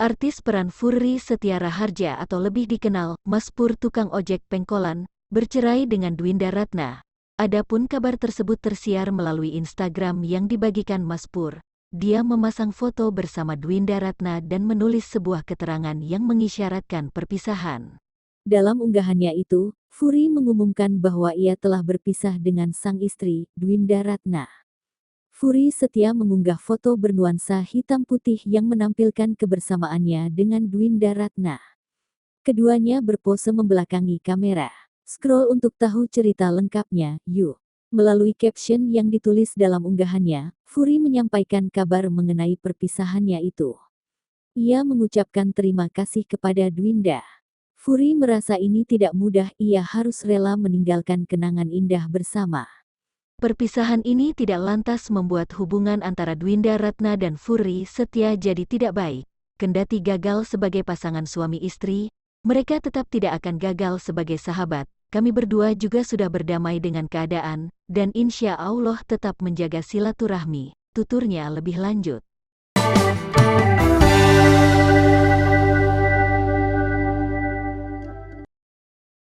Artis peran Furry Setia Raharja atau lebih dikenal Mas Pur tukang ojek pengkolan, bercerai dengan Dwinda Ratna. Adapun kabar tersebut tersiar melalui Instagram yang dibagikan Mas Pur. Dia memasang foto bersama Dwinda Ratna dan menulis sebuah keterangan yang mengisyaratkan perpisahan. Dalam unggahannya itu, Furry mengumumkan bahwa ia telah berpisah dengan sang istri, Dwinda Ratna. Furry Setia mengunggah foto bernuansa hitam putih yang menampilkan kebersamaannya dengan Dwinda Ratna. Keduanya berpose membelakangi kamera. Scroll untuk tahu cerita lengkapnya, yuk. Melalui caption yang ditulis dalam unggahannya, Furry menyampaikan kabar mengenai perpisahannya itu. Ia mengucapkan terima kasih kepada Dwinda. Furry merasa ini tidak mudah, ia harus rela meninggalkan kenangan indah bersama. Perpisahan ini tidak lantas membuat hubungan antara Dwinda Ratna dan Furry Setia jadi tidak baik. Kendati gagal sebagai pasangan suami istri, mereka tetap tidak akan gagal sebagai sahabat. Kami berdua juga sudah berdamai dengan keadaan, dan insya Allah tetap menjaga silaturahmi, tuturnya lebih lanjut.